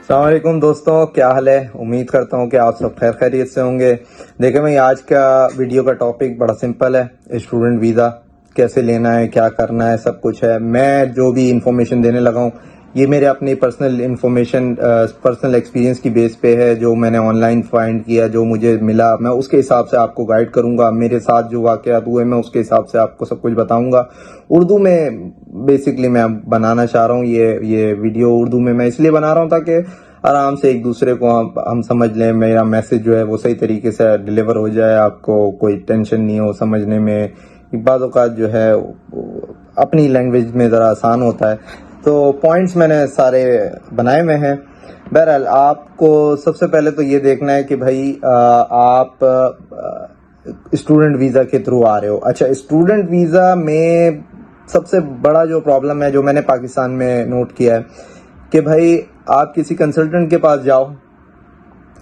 السلام علیکم دوستوں، کیا حال ہے؟ امید کرتا ہوں کہ آپ سب خیر خیریت سے ہوں گے۔ دیکھیں بھائی، آج کا ویڈیو کا ٹاپک بڑا سمپل ہے۔ اسٹوڈنٹ ویزا کیسے لینا ہے، کیا کرنا ہے، سب کچھ ہے۔ میں جو بھی انفارمیشن دینے لگا ہوں یہ میرے اپنی پرسنل انفارمیشن، پرسنل ایکسپیرینس کی بیس پہ ہے، جو میں نے آن لائن فائنڈ کیا، جو مجھے ملا، میں اس کے حساب سے آپ کو گائیڈ کروں گا۔ میرے ساتھ جو واقعات ہوئے میں اس کے حساب سے آپ کو سب کچھ بتاؤں گا۔ اردو میں بیسکلی میں بنانا چاہ رہا ہوں یہ ویڈیو اردو میں اس لیے بنا رہا ہوں تاکہ آرام سے ایک دوسرے کو ہم سمجھ لیں، میرا میسج جو ہے وہ صحیح طریقے سے ڈیلیور ہو جائے، آپ کو کوئی ٹینشن نہیں ہو سمجھنے میں۔ بعض اوقات جو ہے اپنی لینگویج میں ذرا آسان ہوتا ہے، تو پوائنٹس میں نے سارے بنائے ہوئے ہیں۔ بہرحال آپ کو سب سے پہلے تو یہ دیکھنا ہے کہ بھائی آپ اسٹوڈنٹ ویزا کے تھرو آ رہے ہو۔ اچھا، اسٹوڈنٹ ویزا میں سب سے بڑا جو پرابلم ہے، جو میں نے پاکستان میں نوٹ کیا ہے، کہ بھائی آپ کسی کنسلٹنٹ کے پاس جاؤ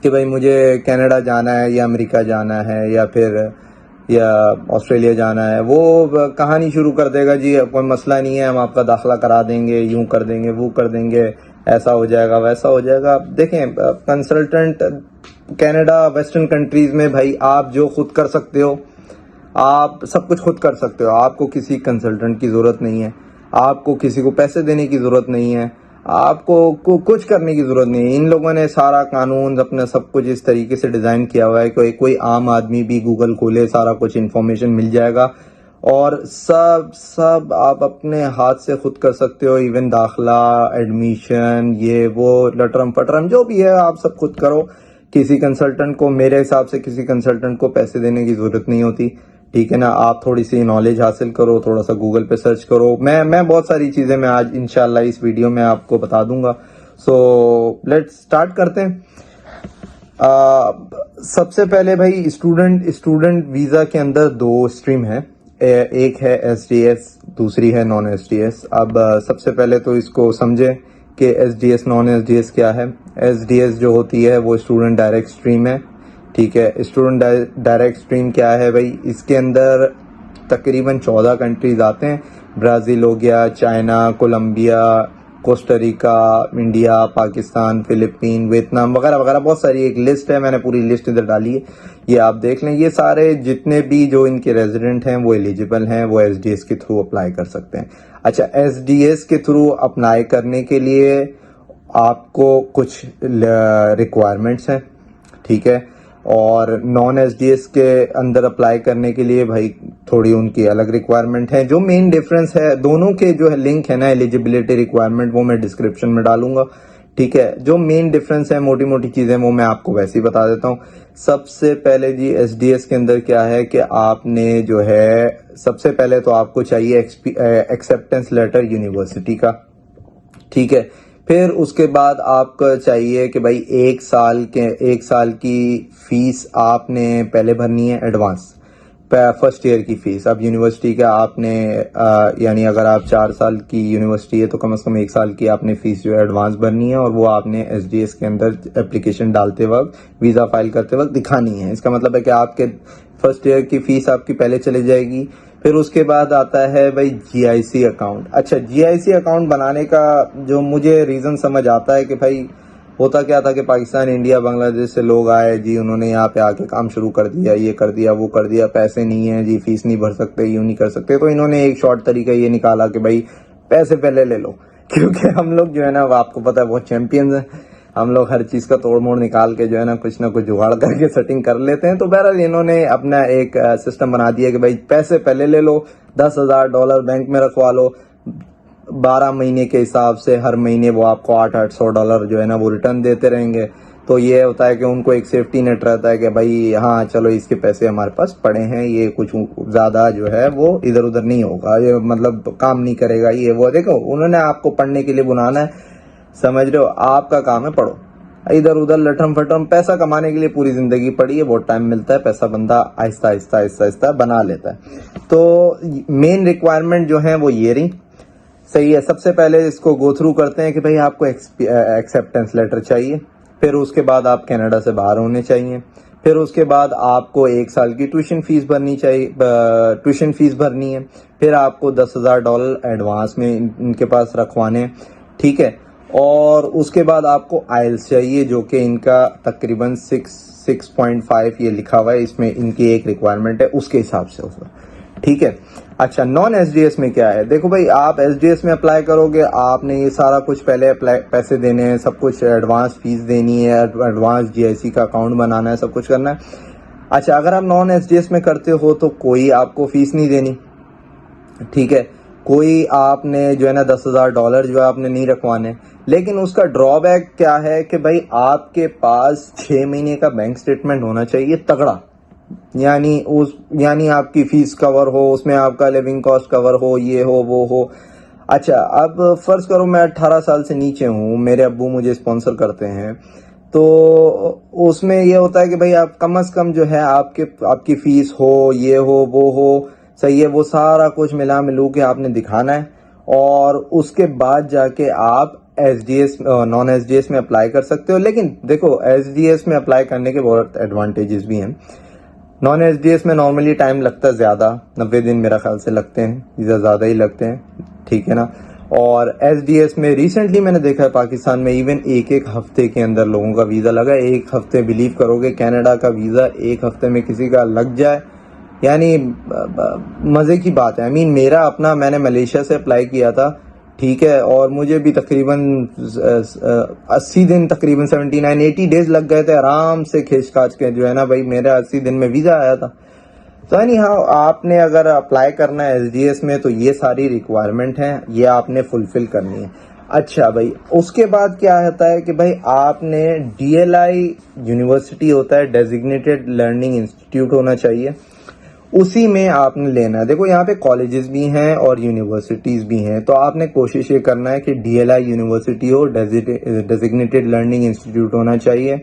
کہ بھائی مجھے کینیڈا جانا ہے یا امریکہ جانا ہے یا آسٹریلیا جانا ہے، وہ کہانی شروع کر دے گا، جی کوئی مسئلہ نہیں ہے، ہم آپ کا داخلہ کرا دیں گے، یوں کر دیں گے، وہ کر دیں گے، ایسا ہو جائے گا، ویسا ہو جائے گا۔ دیکھیں، کنسلٹنٹ کینیڈا ویسٹرن کنٹریز میں بھائی آپ جو خود کر سکتے ہو، آپ سب کچھ خود کر سکتے ہو۔ آپ کو کسی کنسلٹنٹ کی ضرورت نہیں ہے، آپ کو کسی کو پیسے دینے کی ضرورت نہیں ہے، آپ کو کچھ کرنے کی ضرورت نہیں ہے۔ ان لوگوں نے سارا قانون اپنا سب کچھ اس طریقے سے ڈیزائن کیا ہوا ہے کہ کوئی عام آدمی بھی گوگل کھولے سارا کچھ انفارمیشن مل جائے گا، اور سب آپ اپنے ہاتھ سے خود کر سکتے ہو۔ ایون داخلہ، ایڈمیشن، یہ وہ لٹرم پٹرم جو بھی ہے آپ سب خود کرو۔ کسی کنسلٹنٹ کو، میرے حساب سے کسی کنسلٹنٹ کو پیسے دینے کی ضرورت نہیں ہوتی، ٹھیک ہے نا۔ آپ تھوڑی سی نالج حاصل کرو، تھوڑا سا گوگل پہ سرچ کرو۔ میں بہت ساری چیزیں میں آج انشاءاللہ اس ویڈیو میں آپ کو بتا دوں گا۔ سو لیٹ سٹارٹ کرتے ہیں۔ سب سے پہلے بھائی اسٹوڈنٹ ویزا کے اندر دو اسٹریم ہے، ایک ہے ایس ڈی ایس، دوسری ہے نان ایس ڈی ایس۔ اب سب سے پہلے تو اس کو سمجھے کہ S D S, naan S D S کیا ہے۔ ایس ڈی ایس جو ہوتی ہے وہ اسٹوڈنٹ ڈائریکٹ اسٹریم ہے، ٹھیک ہے۔ اسٹوڈنٹ ڈائریکٹ اسٹریم کیا ہے بھائی؟ اس کے اندر تقریباً 14 کنٹریز آتے ہیں۔ برازیل ہو گیا، China, Colombia, Costa Rica, India, Pakistan, Philippines, Vietnam وغیرہ وغیرہ، بہت ساری ایک لسٹ ہے، میں نے پوری لسٹ ادھر ڈالی ہے، یہ آپ دیکھ لیں۔ یہ سارے جتنے بھی جو ان کے ریزیڈنٹ ہیں وہ ایلیجیبل ہیں، وہ ایس ڈی ایس کے تھرو اپلائی کر سکتے ہیں۔ اچھا، ایس ڈی ایس کے تھرو اپلائی کرنے کے لیے آپ کو کچھ ریکوائرمنٹس ہیں، ٹھیک ہے۔ اور نان ایس ڈی ایس کے اندر اپلائی کرنے کے لیے بھائی تھوڑی ان کی الگ ریکوائرمنٹ ہے۔ جو مین ڈیفرنس ہے دونوں کے، جو ہے لنک ہے نا ایلیجیبلٹی ریکوائرمنٹ، وہ میں ڈسکرپشن میں ڈالوں گا، ٹھیک ہے۔ جو مین ڈیفرنس ہے، موٹی موٹی چیزیں، وہ میں آپ کو ویسے ہی بتا دیتا ہوں۔ سب سے پہلے جی ایس ڈی ایس کے اندر کیا ہے کہ آپ نے جو ہے سب سے پہلے تو آپ کو چاہیے ایکسیپٹنس لیٹر یونیورسٹی کا، ٹھیک ہے۔ پھر اس کے بعد آپ کو چاہیے کہ بھائی ایک سال کی فیس آپ نے پہلے بھرنی ہے، ایڈوانس فرسٹ ایئر کی فیس۔ اب یونیورسٹی کا آپ نے یعنی اگر آپ 4 سال کی یونیورسٹی ہے تو کم از کم 1 سال کی آپ نے فیس جو ہے ایڈوانس بھرنی ہے، اور وہ آپ نے ایس ڈی ایس کے اندر اپلیکیشن ڈالتے وقت، ویزا فائل کرتے وقت دکھانی ہے۔ اس کا مطلب ہے کہ آپ کے فرسٹ ایئر کی فیس آپ کی پہلے چلے جائے گی۔ پھر اس کے بعد آتا ہے بھائی جی آئی سی اکاؤنٹ۔ اچھا، جی آئی سی اکاؤنٹ بنانے کا جو مجھے ریزن سمجھ آتا ہے کہ بھائی ہوتا کیا تھا کہ پاکستان، انڈیا، بنگلہ دیش سے لوگ آئے جی، انہوں نے یہاں پہ آ کے کام شروع کر دیا، یہ کر دیا، وہ کر دیا، پیسے نہیں ہیں جی، فیس نہیں بھر سکتے، یوں نہیں کر سکتے، تو انہوں نے ایک شارٹ طریقہ یہ نکالا کہ بھائی پیسے پہلے لے لو، کیونکہ ہم لوگ جو ہے نا آپ کو پتا ہے بہت چیمپئنز ہیں، ہم لوگ ہر چیز کا توڑ موڑ نکال کے جو ہے نا کچھ نہ کچھ جگاڑ کر کے سیٹنگ کر لیتے ہیں۔ تو بہرحال انہوں نے اپنا ایک سسٹم بنا دیا کہ بھائی پیسے پہلے لے لو، $10,000 بینک میں رکھوا لو، 12 مہینے کے حساب سے ہر مہینے وہ آپ کو $800 جو ہے نا وہ ریٹرن دیتے رہیں گے۔ تو یہ ہوتا ہے کہ ان کو ایک سیفٹی نیٹ رہتا ہے کہ بھائی ہاں چلو اس کے پیسے ہمارے پاس پڑے ہیں، یہ کچھ زیادہ جو ہے وہ ادھر ادھر نہیں ہوگا، یہ مطلب کام نہیں کرے گا، یہ وہ۔ دیکھو انہوں نے آپ کو پڑھنے کے لیے بنانا ہے، سمجھ رہے ہو، آپ کا کام ہے پڑھو، ادھر ادھر لٹرم پٹرم پیسہ کمانے کے لیے پوری زندگی پڑی ہے، بہت ٹائم ملتا ہے، پیسہ بندہ آہستہ آہستہ آہستہ آہستہ بنا لیتا ہے۔ تو مین ریکوائرمنٹ جو ہیں وہ یہ رہی، صحیح ہے۔ سب سے پہلے اس کو گو تھرو کرتے ہیں کہ بھئی آپ کو ایکسیپٹنس لیٹر چاہیے، پھر اس کے بعد آپ کینیڈا سے باہر ہونے چاہیے، پھر اس کے بعد آپ کو 1 سال کی ٹیوشن فیس بھرنی چاہیے، ٹیوشن فیس بھرنی ہے، پھر آپ کو $10,000 ایڈوانس میں ان کے پاس رکھوانے، ٹھیک ہے۔ اور اس کے بعد آپ کو آئلس چاہیے جو کہ ان کا تقریباً 6.5 یہ لکھا ہوا ہے، اس میں ان کی ایک ریکوائرمنٹ ہے، اس کے حساب سے ہوگا. ٹھیک ہے. اچھا نان ایس ڈی ایس میں کیا ہے؟ دیکھو بھائی آپ ایس ڈی ایس میں اپلائی کرو گے، آپ نے یہ سارا کچھ پہلے پیسے دینے ہیں، سب کچھ ایڈوانس فیس دینی ہے، ایڈوانس جی آئی سی کا اکاؤنٹ بنانا ہے، سب کچھ کرنا ہے. اچھا اگر آپ نان ایس ڈی ایس میں کرتے ہو تو کوئی آپ کو فیس نہیں دینی. ٹھیک ہے. کوئی آپ نے جو ہے نا $10,000 جو ہے آپ نے نہیں رکھوانے. لیکن اس کا ڈرا بیک کیا ہے کہ بھائی آپ کے پاس 6 مہینے کا بینک سٹیٹمنٹ ہونا چاہیے تگڑا، یعنی آپ کی فیس کور ہو، اس میں آپ کا لیونگ کاسٹ کور ہو، یہ ہو وہ ہو. اچھا اب فرض کرو میں 18 سال سے نیچے ہوں، میرے ابو مجھے اسپانسر کرتے ہیں، تو اس میں یہ ہوتا ہے کہ بھائی آپ کم از کم جو ہے آپ کی فیس ہو، یہ ہو وہ ہو، صحیح ہے، وہ سارا کچھ ملا ملو کے آپ نے دکھانا ہے. اور اس کے بعد جا کے آپ S D S naan S D S میں اپلائی کر سکتے ہو. لیکن دیکھو ایس ڈی ایس میں اپلائی کرنے کے بہت ایڈوانٹیجز بھی ہیں. نان ایس ڈی ایس میں نارملی ٹائم لگتا ہے زیادہ، 90 دن میرا خیال سے لگتے ہیں، ویزا زیادہ ہی لگتے ہیں. ٹھیک ہے نا. اور ایس ڈی ایس میں ریسنٹلی میں نے دیکھا ہے پاکستان میں ایون ایک ہفتے کے اندر لوگوں کا ویزا لگا. ایک ہفتے بلیو کرو گے کینیڈا کا ویزا ایک ہفتے میں کسی کا لگ جائے، یعنی مزے کی بات ہے. میرا اپنا میں نے ملیشیا سے اپلائی کیا تھا. ٹھیک ہے. اور مجھے بھی تقریباً 80 دن، تقریباً 79-80 ڈیز لگ گئے تھے آرام سے کھینچ کھاچ کے جو ہے نا بھائی میرا 80 دن میں ویزا آیا تھا. تو آپ نے اگر اپلائی کرنا ہے ایس ڈی ایس میں تو یہ ساری ریکوائرمنٹ ہیں، یہ آپ نے فلفل کرنی ہے. اچھا بھائی اس کے بعد کیا ہوتا ہے کہ بھائی آپ نے ڈی ایل آئی یونیورسٹی ہوتا ہے، ڈیزگنیٹڈ لرننگ انسٹیٹیوٹ ہونا چاہیے، اسی میں آپ نے لینا ہے. دیکھو یہاں پہ کالجز بھی ہیں اور یونیورسٹیز بھی ہیں، تو آپ نے کوشش یہ کرنا ہے کہ ڈی ایل آئی یونیورسٹی ہو، ڈیزگنیٹڈ لرننگ انسٹیٹیوٹ ہونا چاہیے.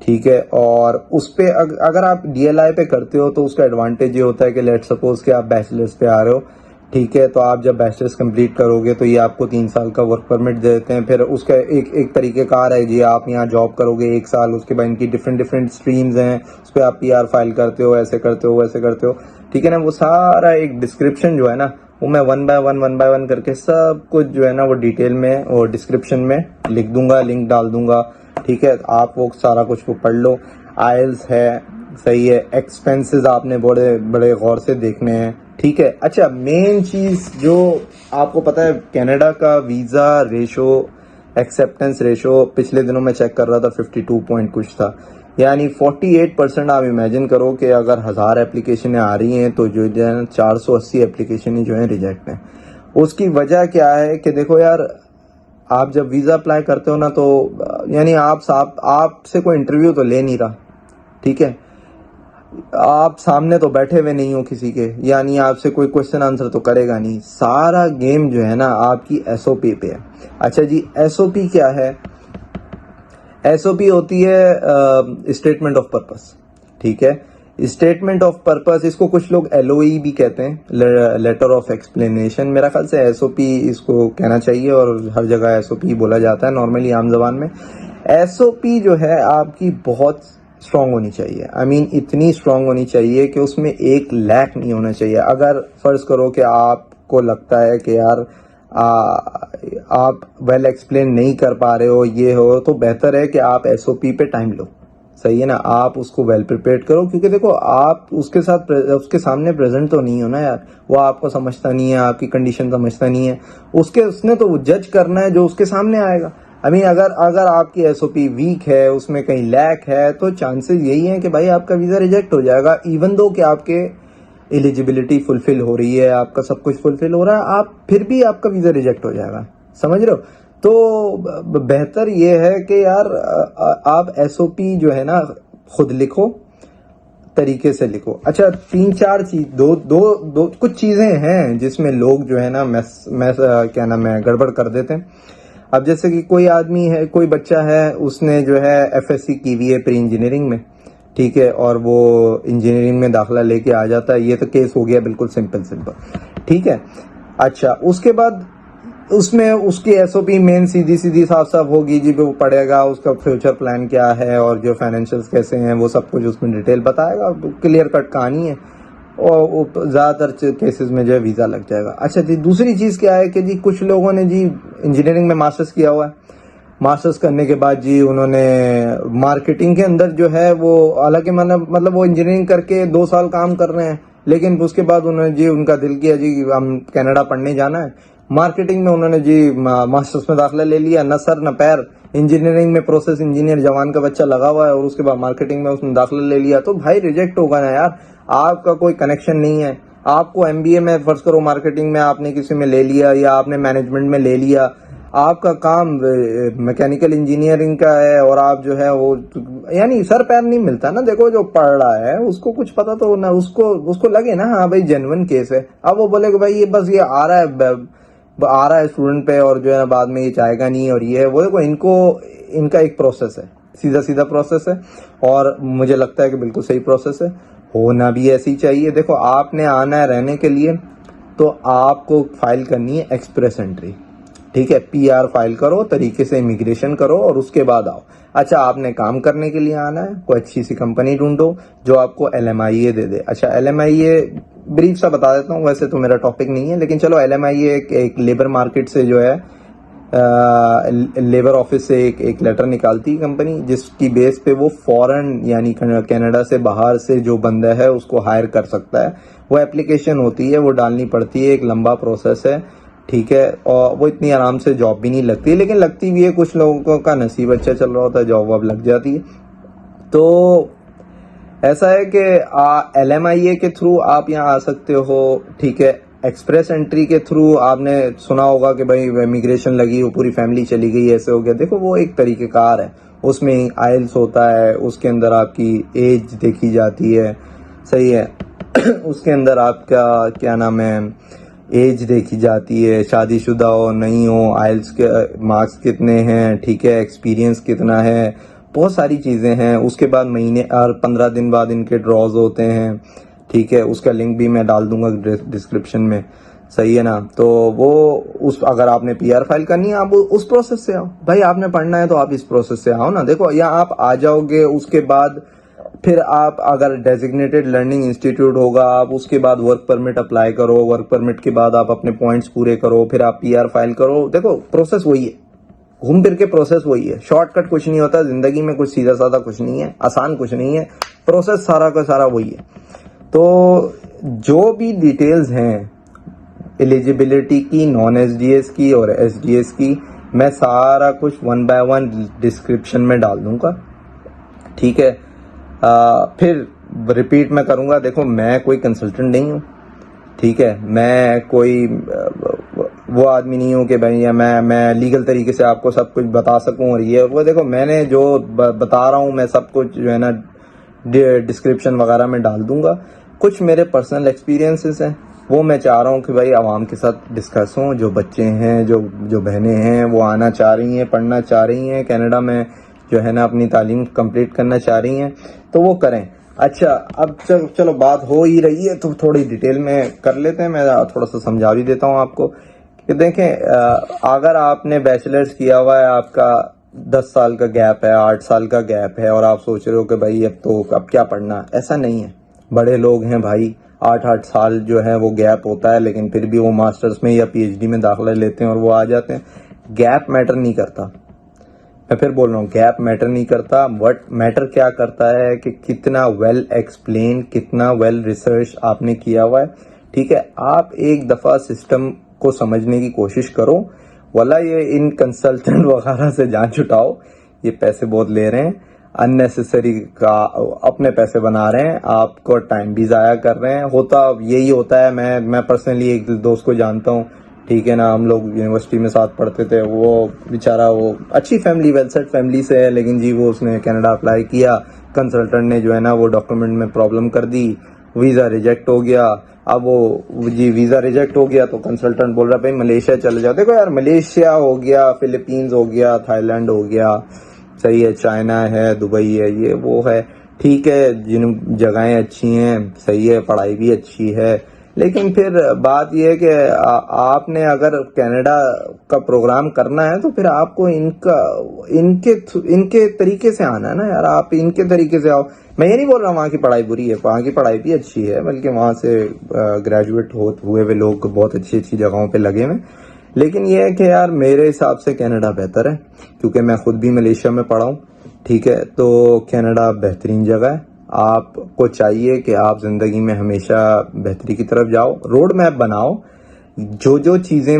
ٹھیک ہے. اور اس پہ اگر آپ ڈی ایل آئی پہ کرتے ہو تو اس کا ایڈوانٹیج یہ ہوتا ہے کہ لیٹ سپوز کہ آپ بیچلرس پہ آ رہے ہو. ٹھیک ہے. تو آپ جب بیچلرس کمپلیٹ کرو گے تو یہ آپ کو 3 سال کا ورک پرمٹ دے دیتے ہیں. پھر اس کا ایک طریقہ کار ہے جی، آپ یہاں جاب کرو گے 1 سال، اس کے بعد ان کی ڈفرینٹ اسٹریمز ہیں، اس پہ آپ پی آر فائل کرتے ہو، ایسے کرتے ہو ویسے کرتے ہو. ٹھیک ہے نا. وہ سارا ایک ڈسکرپشن جو ہے نا وہ میں 1 بائی 1 کر کے سب کچھ جو ہے نا وہ ڈیٹیل میں اور ڈسکرپشن میں لکھ دوں گا، لنک ڈال دوں گا. ٹھیک ہے. آپ وہ سارا کچھ وہ پڑھ لو. آئلس ہے، صحیح ہے. ایکسپینسز آپ نے بڑے غور سے دیکھنے ہیں. ٹھیک ہے. اچھا مین چیز جو آپ کو پتا ہے کینیڈا کا ویزا ریشو، ایکسیپٹنس ریشو پچھلے دنوں میں چیک کر رہا تھا 52 پوائنٹ کچھ تھا، یعنی 48%. آپ امیجن کرو کہ اگر 1000 اپلیکیشنیں آ رہی ہیں تو جو ہے 480 اپلیکیشنیں جو ہیں ریجیکٹ ہیں. اس کی وجہ کیا ہے کہ دیکھو یار، آپ جب ویزا اپلائی کرتے ہو نا تو یعنی آپ سے کوئی انٹرویو تو لے نہیں رہا. ٹھیک ہے. آپ سامنے تو بیٹھے ہوئے نہیں ہو کسی کے، یعنی آپ سے کوئی کوشچن آنسر تو کرے گا نہیں. سارا گیم جو ہے نا آپ کی ایس او پی پہ ہے. اچھا جی ایس او پی کیا ہے؟ ایس او پی ہوتی ہے اسٹیٹمنٹ آف پرپس. ٹھیک ہے. اسٹیٹمنٹ آف پرپس، اس کو کچھ لوگ ایل او ای بھی کہتے ہیں، لیٹر آف ایکسپلینیشن. میرا خیال سے ایس او پی اس کو کہنا چاہیے، اور ہر جگہ ایس او پی بولا جاتا ہے نارملی عام زبان میں. ایس او پی جو ہے آپ کی بہت اسٹرانگ ہونی چاہیے. اتنی اسٹرانگ ہونی چاہیے کہ اس میں ایک لیک نہیں ہونا چاہیے. اگر فرض کرو کہ آپ کو لگتا ہے کہ یار آپ ویل ایکسپلین نہیں کر پا رہے ہو، یہ ہو، تو بہتر ہے کہ آپ ایس او پی پہ ٹائم لو. صحیح ہے نا. آپ اس کو ویل پریپیئرڈ کرو، کیونکہ دیکھو آپ اس کے سامنے پریزنٹ تو نہیں ہو نا یار. وہ آپ کو سمجھتا نہیں ہے، آپ کی کنڈیشن سمجھتا نہیں ہے. اس نے تو وہ جج کرنا ہے جو اس کے سامنے آئے گا. اگر آپ کی ایس او پی ویک ہے، اس میں کہیں لیک ہے، تو چانسز یہی ہیں کہ بھائی آپ کا ویزا ریجیکٹ ہو جائے گا. ایون دو کہ آپ کے ایلیجیبلٹی فلفل ہو رہی ہے، آپ کا سب کچھ فلفل ہو رہا ہے، پھر بھی آپ کا ویزا ریجیکٹ ہو جائے گا. سمجھ رہے ہو؟ تو بہتر یہ ہے کہ یار آپ ایس او پی جو ہے نا خود لکھو، طریقے سے لکھو. اچھا 3-4 چیز دو کچھ چیزیں ہیں جس میں لوگ جو ہے نا کیا نام ہے گڑبڑ کر دیتے ہیں. اب جیسے کہ کوئی آدمی ہے، کوئی بچہ ہے، اس نے جو ہے ایف ایس سی کی ہوئی ہے پری انجینئرنگ میں. ٹھیک ہے. اور وہ انجینئرنگ میں داخلہ لے کے آ جاتا ہے. یہ تو کیس ہو گیا بالکل سمپل. ٹھیک ہے. اچھا اس کے بعد اس میں اس کی ایس او پی مین سیدھی صاف ہوگی جی. وہ پڑھے گا اس کا فیوچر پلان کیا ہے اور جو فائنینشیلز کیسے ہیں وہ سب کچھ اس میں ڈیٹیل بتائے گا. کلیئر کٹ کہانی ہے. اور زیادہ تر کیسز میں جو ہے ویزا لگ جائے گا. اچھا جی, دوسری چیز کیا ہے کہ جی کچھ لوگوں نے جی انجینئرنگ میں ماسٹرز کیا ہوا ہے, ماسٹرز کرنے کے بعد جی انہوں نے مارکیٹنگ کے اندر جو ہے وہ, حالانکہ مطلب وہ انجینئرنگ کر کے 2 سال کام کر رہے ہیں, لیکن اس کے بعد انہوں نے جی ان کا دل کیا جی ہم کینیڈا پڑھنے جانا ہے, مارکیٹنگ میں انہوں نے جی ماسٹرز میں داخلہ لے لیا, نہ سر نہ پیر, انجینئرنگ میں پروسیس انجینئر جوان کا بچہ لگا ہوا ہے, اور اس کے بعد مارکیٹنگ میں اس نے داخلہ لے لیا, تو بھائی ریجیکٹ ہوگا نا یار. آپ کا کوئی کنیکشن نہیں ہے, آپ کو ایم بی اے میں فرض کرو مارکیٹنگ میں آپ نے کسی میں لے لیا یا آپ نے مینجمنٹ میں لے لیا, آپ کا کام میکینیکل انجینئرنگ کا ہے, اور آپ جو ہے وہ یعنی سر پیر نہیں ملتا نا. دیکھو جو پڑھ رہا ہے اس کو کچھ پتا تو نہ, اس کو لگے نا ہاں بھائی جینوئن کیس ہے. اب وہ بولے کہ بھائی یہ بس یہ آ رہا ہے اسٹوڈنٹ پہ, اور جو ہے بعد میں یہ چاہے گا نہیں, اور یہ ہے وہ دیکھو ان کا ایک پروسیس ہے, سیدھا پروسیس ہے, اور مجھے لگتا ہے کہ بالکل صحیح پروسیس ہے, ہونا بھی ایسے ہی چاہیے. دیکھو آپ نے آنا ہے رہنے کے لیے, تو آپ کو فائل کرنی ہے ایکسپریس انٹری, ٹھیک ہے, پی آر فائل کرو, طریقے سے امیگریشن کرو, اور اس کے بعد آؤ. اچھا آپ نے کام کرنے کے لیے آنا ہے, کوئی اچھی سی کمپنی ڈھونڈو جو آپ کو ایل ایم آئی اے دے دے. اچھا L M I A brief سا بتا دیتا ہوں, ویسے تو میرا ٹاپک نہیں ہے, لیکن چلو ایل ایم آئی اے ایک لیبر مارکیٹ سے جو ہے لیبر آفس سے ایک لیٹر نکالتی ہے کمپنی, جس کی بیس پہ وہ فورن یعنی کینیڈا سے باہر سے جو بندہ ہے اس کو ہائر کر سکتا ہے. وہ اپلیکیشن ہوتی ہے, وہ ڈالنی پڑتی ہے, ایک لمبا پروسیس ہے, ٹھیک ہے, اور وہ اتنی آرام سے جاب بھی نہیں لگتی, لیکن لگتی بھی ہے. کچھ لوگوں کا نصیب اچھا چل رہا ہوتا ہے, جاب واب لگ جاتی ہے. تو ایسا ہے کہ ایل ایم آئی اے کے تھرو آپ یہاں آ سکتے ہو, ٹھیک ہے. ایکسپریس انٹری کے تھرو آپ نے سنا ہوگا کہ بھائی امیگریشن لگی, وہ پوری فیملی چلی گئی, ایسے ہو گیا. دیکھو وہ ایک طریقہ کار ہے, اس میں آئلس ہوتا ہے, اس کے اندر آپ کی ایج دیکھی جاتی ہے, صحیح ہے, اس کے اندر آپ کا کیا نام ہے ایج دیکھی جاتی ہے, شادی شدہ ہو نہیں ہو, آئلس کے مارکس کتنے ہیں, ٹھیک ہے, ایکسپیرینس کتنا ہے, بہت ساری چیزیں ہیں. اس کے بعد مہینے اور 15 دن بعد ان کے ڈراز ہوتے ہیں, ٹھیک ہے, اس کا لنک بھی میں ڈال دوں گا ڈسکرپشن میں, صحیح ہے نا. تو وہ اگر آپ نے پی آر فائل کرنی ہے آپ اس پروسیس سے آؤ. بھائی آپ نے پڑھنا ہے تو آپ اس پروسیس سے آؤ نا. دیکھو یا آپ آ جاؤ گے, اس کے بعد پھر آپ اگر ڈیزگنیٹڈ لرننگ انسٹیٹیوٹ ہوگا, آپ اس کے بعد ورک پرمٹ اپلائی کرو, ورک پرمٹ کے بعد آپ اپنے پوائنٹس پورے کرو, پھر آپ پی آر فائل کرو. دیکھو پروسیس وہی ہے, گھوم پھر کے پروسیس وہی ہے, شارٹ کٹ کچھ نہیں ہوتا زندگی میں, کچھ سیدھا سادہ کچھ نہیں ہے, آسان کچھ نہیں ہے, پروسیس سارا کا سارا وہی ہے. تو جو بھی ڈیٹیلز ہیں ایلیجیبلٹی کی, نان ایس ڈی ایس کی اور ایس ڈی ایس کی, میں سارا کچھ 1 by 1 ڈسکرپشن میں ڈال دوں گا, ٹھیک ہے. پھر ریپیٹ میں کروں گا, دیکھو میں کوئی کنسلٹنٹ نہیں ہوں, ٹھیک ہے, میں کوئی وہ آدمی نہیں ہوں کہ بھائی میں لیگل طریقے سے آپ کو سب کچھ بتا سکوں, اور یہ وہ دیکھو میں نے جو بتا رہا ہوں میں سب کچھ جو ہے نا ڈسکرپشن وغیرہ میں ڈال دوں گا. کچھ میرے پرسنل ایکسپیرینسز ہیں, وہ میں چاہ رہا ہوں کہ بھائی عوام کے ساتھ ڈسکس ہوں. جو بچے ہیں, جو بہنیں ہیں, وہ آنا چاہ رہی ہیں, پڑھنا چاہ رہی ہیں کینیڈا میں, جو ہے نا اپنی تعلیم کمپلیٹ کرنا چاہ رہی ہیں, تو وہ کریں. اچھا اب چلو بات ہو ہی رہی ہے تو تھوڑی ڈیٹیل میں کر لیتے ہیں. میں تھوڑا سا سمجھا بھی دیتا ہوں آپ کو کہ دیکھیں, اگر آپ نے بیچلرز کیا ہوا ہے, آپ کا 10 سال کا گیپ ہے, 8 سال کا گیپ ہے, اور آپ سوچ رہے ہو کہ بھائی اب کیا پڑھنا, ایسا نہیں ہے. بڑے لوگ ہیں بھائی, 8 سال جو ہے وہ گیپ ہوتا ہے, لیکن پھر بھی وہ ماسٹرز میں یا پی ایچ ڈی میں داخلہ لیتے ہیں اور وہ آ جاتے ہیں. گیپ میٹر نہیں کرتا, میں پھر بول رہا ہوں, گیپ میٹر نہیں کرتا. وٹ میٹر کیا کرتا ہے کہ کتنا ویل ایکسپلین, کتنا ویل ریسرچ آپ نے کیا ہوا ہے, ٹھیک ہے. آپ ایک دفعہ سسٹم کو سمجھنے کی کوشش کرو, والا یہ ان کنسلٹنٹ وغیرہ سے جان چھٹاؤ, یہ پیسے بہت لے رہے ہیں, اننیسیسری کا اپنے پیسے بنا رہے ہیں, آپ کو ٹائم بھی ضائع کر رہے ہیں. ہوتا یہی ہوتا ہے. میں پرسنلی ایک دوست کو جانتا ہوں, ٹھیک ہے نا, ہم لوگ یونیورسٹی میں ساتھ پڑھتے تھے. وہ بیچارہ وہ اچھی فیملی, ویل سیٹ فیملی سے ہے, لیکن جی وہ اس نے کینیڈا اپلائی کیا, کنسلٹنٹ نے جو ہے نا وہ ڈاکومنٹ میں پرابلم کر دی, ویزا ریجیکٹ ہو گیا. اب وہ جی ویزا ریجیکٹ ہو گیا تو کنسلٹنٹ بول رہا بھائی ملیشیا چلے جاؤ. دیکھو یار, ملیشیا ہو گیا, فلپینز ہو گیا, تھائی لینڈ ہو گیا, صحیح ہے, چائنا ہے, دبئی ہے, یہ وہ ہے, ٹھیک ہے, جن جگہیں اچھی ہیں, صحیح ہے, پڑھائی بھی اچھی ہے, لیکن پھر بات یہ ہے کہ آپ نے اگر کینیڈا کا پروگرام کرنا ہے تو پھر آپ کو ان کے طریقے سے آنا ہے نا یار. آپ ان کے طریقے سے آؤ. میں یہ نہیں بول رہا وہاں کی پڑھائی بری ہے, وہاں کی پڑھائی بھی اچھی ہے, بلکہ وہاں سے گریجویٹ ہوئے ہوئے لوگ بہت اچھی اچھی جگہوں پہ لگے ہوئے. لیکن یہ ہے کہ یار میرے حساب سے کینیڈا بہتر ہے, کیونکہ میں خود بھی ملیشیا میں پڑھا ہوں. ٹھیک ہے, تو کینیڈا بہترین جگہ ہے. آپ کو چاہیے کہ آپ زندگی میں ہمیشہ بہتری کی طرف جاؤ, روڈ میپ بناؤ. جو چیزیں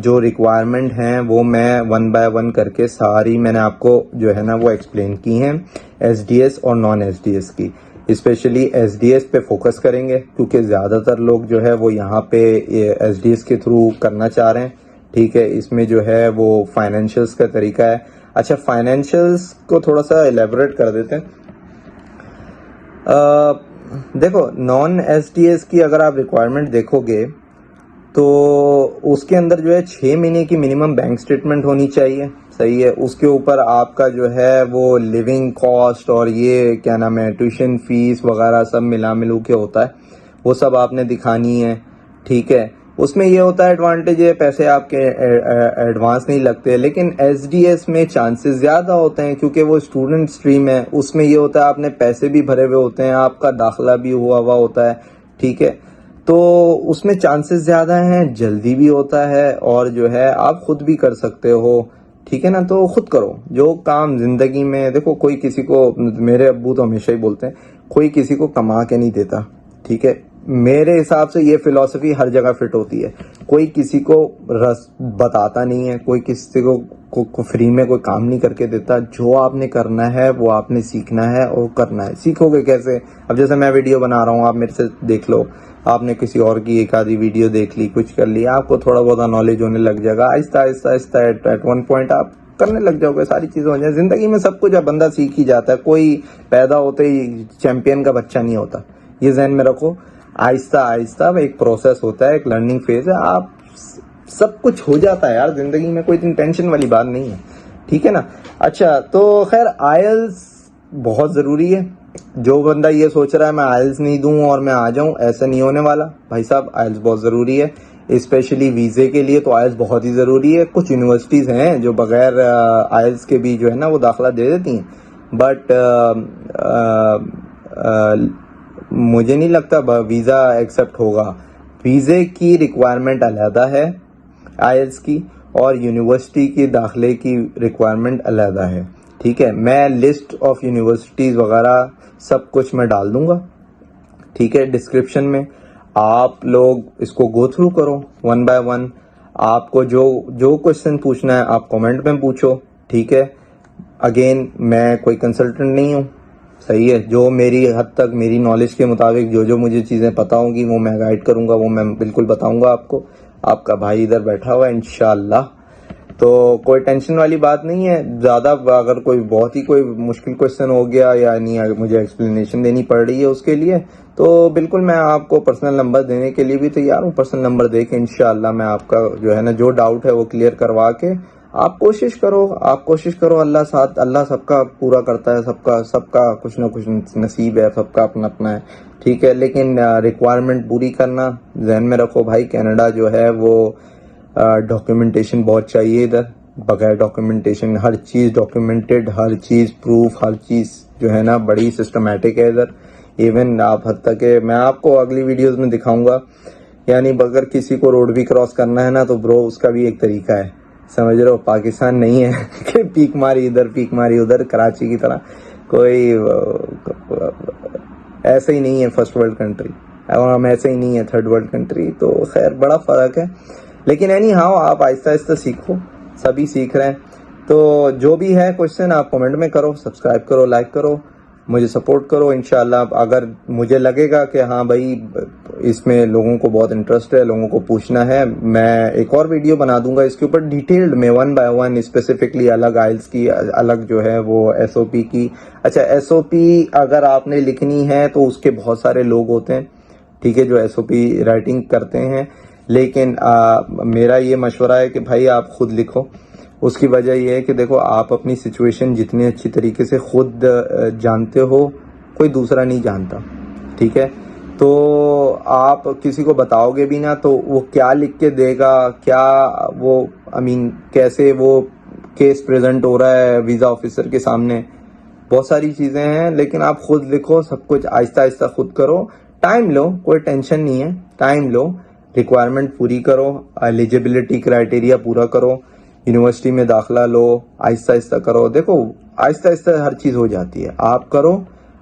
جو ریکوائرمنٹ ہیں وہ میں 1 by 1 کر کے ساری میں نے آپ کو جو ہے نا وہ ایکسپلین کی ہیں. ایس ڈی ایس اور نان ایس ڈی ایس کی, اسپیشلی ایس ڈی ایس پہ فوکس کریں گے کیونکہ زیادہ تر لوگ جو ہے وہ یہاں پہ ایس ڈی ایس کے تھرو کرنا چاہ رہے ہیں. ٹھیک ہے, اس میں جو ہے وہ فائنینشیلس کا طریقہ ہے. اچھا, فائنینشیلس کو تھوڑا سا ایلیبریٹ کر دیتے ہیں. دیکھو, نان ایس ڈی ایس کی اگر آپ ریکوائرمنٹ دیکھو گے تو اس کے اندر جو ہے 6 مہینے کی منیمم بینک سٹیٹمنٹ ہونی چاہیے. صحیح ہے, اس کے اوپر آپ کا جو ہے وہ لیونگ کاسٹ اور یہ کیا نام ہے ٹیوشن فیس وغیرہ سب ملو کے ہوتا ہے, وہ سب آپ نے دکھانی ہے. ٹھیک ہے, اس میں یہ ہوتا ہے ایڈوانٹیج ہے پیسے آپ کے ایڈوانس نہیں لگتے. لیکن ایس ڈی ایس میں چانسز زیادہ ہوتے ہیں کیونکہ وہ اسٹوڈنٹ اسٹریم ہے. اس میں یہ ہوتا ہے آپ نے پیسے بھی بھرے ہوئے ہوتے ہیں, آپ کا داخلہ بھی ہوا ہوتا ہے. ٹھیک ہے, تو اس میں چانسز زیادہ ہیں, جلدی بھی ہوتا ہے, اور جو ہے آپ خود بھی کر سکتے ہو. ٹھیک ہے نا, تو خود کرو جو کام زندگی میں. دیکھو, کوئی کسی کو, میرے ابو تو ہمیشہ ہی بولتے ہیں, کوئی کسی کو کما کے نہیں دیتا. ٹھیک ہے, میرے حساب سے یہ فلسفی ہر جگہ فٹ ہوتی ہے. کوئی کسی کو رس بتاتا نہیں ہے, کوئی کسی کو فری میں کوئی کام نہیں کر کے دیتا. جو آپ نے کرنا ہے وہ آپ نے سیکھنا ہے اور کرنا ہے. سیکھو گے کیسے؟ اب جیسے میں ویڈیو بنا رہا ہوں, آپ میرے سے دیکھ لو, آپ نے کسی اور کی ایک آدھی ویڈیو دیکھ لی, کچھ کر لی, آپ کو تھوڑا بہت نالج ہونے لگ جائے گا. آہستہ آہستہ آہستہ ایٹ ون پوائنٹ آپ کرنے لگ جاؤ گے, ساری چیزیں ہو جائیں. زندگی میں سب کچھ بندہ سیکھ ہی جاتا ہے, کوئی پیدا ہوتے ہی چیمپئن کا بچہ نہیں ہوتا. یہ ذہن میں رکھو. آہستہ آہستہ ایک پروسیس ہوتا ہے, ایک لرننگ فیز ہے. آپ سب کچھ ہو جاتا ہے یار زندگی میں, کوئی اتنی ٹینشن والی بات نہیں ہے. ٹھیک ہے نا. اچھا, تو خیر آئلس بہت ضروری ہے. جو بندہ یہ سوچ رہا ہے میں آئلس نہیں دوں اور میں آ جاؤں, ایسا نہیں ہونے والا بھائی صاحب. آئلس بہت ضروری ہے, اسپیشلی ویزے کے لیے تو آئلس بہت ہی ضروری ہے. کچھ یونیورسٹیز ہیں جو بغیر آئلس کے بھی جو ہے نا وہ داخلہ دے دیتی ہیں, بٹ مجھے نہیں لگتا ویزا ایکسیپٹ ہوگا. ویزے کی ریکوائرمنٹ علیحدہ ہے آئلس کی, اور یونیورسٹی کی داخلے کی ریکوائرمنٹ علیحدہ ہے. ٹھیک ہے, میں لسٹ آف یونیورسٹیز وغیرہ سب کچھ میں ڈال دوں گا. ٹھیک ہے, ڈسکرپشن میں. آپ لوگ اس کو گو تھرو کرو 1 by 1. آپ کو جو کوشچن پوچھنا ہے آپ کامنٹ میں پوچھو. ٹھیک ہے, اگین میں کوئی کنسلٹنٹ نہیں ہوں. صحیح ہے, جو میری حد تک میری نالج کے مطابق جو مجھے چیزیں پتہ ہوں گی وہ میں گائیڈ کروں گا, وہ میں بالکل بتاؤں گا آپ کو. آپ کا بھائی ادھر بیٹھا ہوا ہے انشاءاللہ, تو کوئی ٹینشن والی بات نہیں ہے. زیادہ اگر کوئی بہت ہی کوئی مشکل کوشچن ہو گیا یا نہیں مجھے ایکسپلینیشن دینی پڑ رہی ہے اس کے لیے, تو بالکل میں آپ کو پرسنل نمبر دینے کے لیے بھی تیار ہوں. پرسنل نمبر دے کے انشاءاللہ میں آپ کا جو ہے نا جو ڈاؤٹ ہے وہ کلیئر کروا کے. آپ کوشش کرو, اللہ سب کا پورا کرتا ہے. سب کا کچھ نہ کچھ نصیب ہے, سب کا اپنا اپنا ہے. ٹھیک ہے, لیکن ریکوائرمنٹ پوری کرنا ذہن میں رکھو بھائی. کینیڈا جو ہے وہ ڈاکیومنٹیشن بہت چاہیے ادھر. بغیر ڈاکیومنٹیشن ہر چیز ڈاکیومنٹڈ, ہر چیز پروف, ہر چیز جو ہے نا بڑی سسٹمیٹک ہے ادھر. ایون آپ حد تک کہ میں آپ کو اگلی ویڈیوز میں دکھاؤں گا, یعنی اگر کسی کو روڈ بھی کراس کرنا ہے نا تو برو اس کا بھی ایک طریقہ ہے. سمجھ رہے ہو, پاکستان نہیں ہے کہ پیک ماری ادھر پیک ماری ادھر, کراچی کی طرح کوئی ایسے ہی نہیں ہے فرسٹ ورلڈ کنٹری, اور ہم ایسے ہی نہیں ہے تھرڈ ورلڈ کنٹری. تو خیر بڑا فرق ہے, لیکن اینی ہاؤ آپ آہستہ آہستہ سیکھو, سبھی سیکھ رہے ہیں. تو جو بھی ہے کوشچن آپ کمنٹ میں کرو, سبسکرائب کرو, لائک کرو, مجھے سپورٹ کرو انشاءاللہ. اگر مجھے لگے گا کہ ہاں بھائی اس میں لوگوں کو بہت انٹرسٹ ہے, لوگوں کو پوچھنا ہے, میں ایک اور ویڈیو بنا دوں گا اس کے اوپر ڈیٹیلڈ میں 1 by 1 اسپیسیفکلی, الگ آئلس کی, الگ جو ہے وہ ایس او پی کی. اچھا, ایس او پی اگر آپ نے لکھنی ہے تو اس کے بہت سارے لوگ ہوتے ہیں, ٹھیک ہے, جو ایس او پی رائٹنگ کرتے ہیں. لیکن میرا یہ مشورہ ہے کہ بھائی آپ خود لکھو. اس کی وجہ یہ ہے کہ دیکھو, آپ اپنی سچویشن جتنے اچھی طریقے سے خود جانتے ہو, کوئی دوسرا نہیں جانتا. ٹھیک ہے, تو آپ کسی کو بتاؤ گے بھی نا تو وہ کیا لکھ کے دے گا, کیا وہ کیسے وہ کیس پریزنٹ ہو رہا ہے ویزا آفیسر کے سامنے, بہت ساری چیزیں ہیں. لیکن آپ خود لکھو, سب کچھ آہستہ آہستہ خود کرو, ٹائم لو, کوئی ٹینشن نہیں ہے, ٹائم لو, ریکوائرمنٹ پوری کرو, ایلیجیبلٹی کرائٹیریا پورا کرو, یونیورسٹی میں داخلہ لو, آہستہ آہستہ کرو. دیکھو آہستہ آہستہ ہر چیز ہو جاتی ہے. آپ کرو,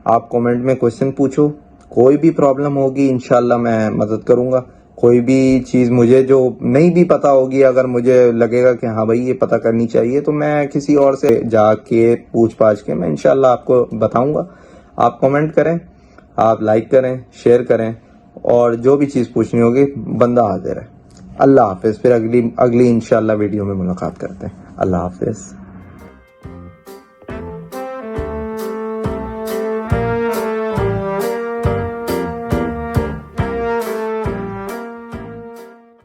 آپ کومنٹ میں کوشچن پوچھو, کوئی بھی پرابلم ہوگی انشاءاللہ میں مدد کروں گا. کوئی بھی چیز مجھے جو نہیں بھی پتا ہوگی, اگر مجھے لگے گا کہ ہاں بھائی یہ پتا کرنی چاہیے, تو میں کسی اور سے جا کے پوچھ پاچھ کے میں انشاءاللہ آپ کو بتاؤں گا. آپ کومنٹ کریں, آپ لائک کریں, شیئر کریں, اور جو بھی چیز پوچھنی ہوگی بندہ حاضر ہے. اللہ حافظ. پھر اگلی انشاءاللہ ویڈیو میں ملاقات کرتے ہیں. اللہ حافظ.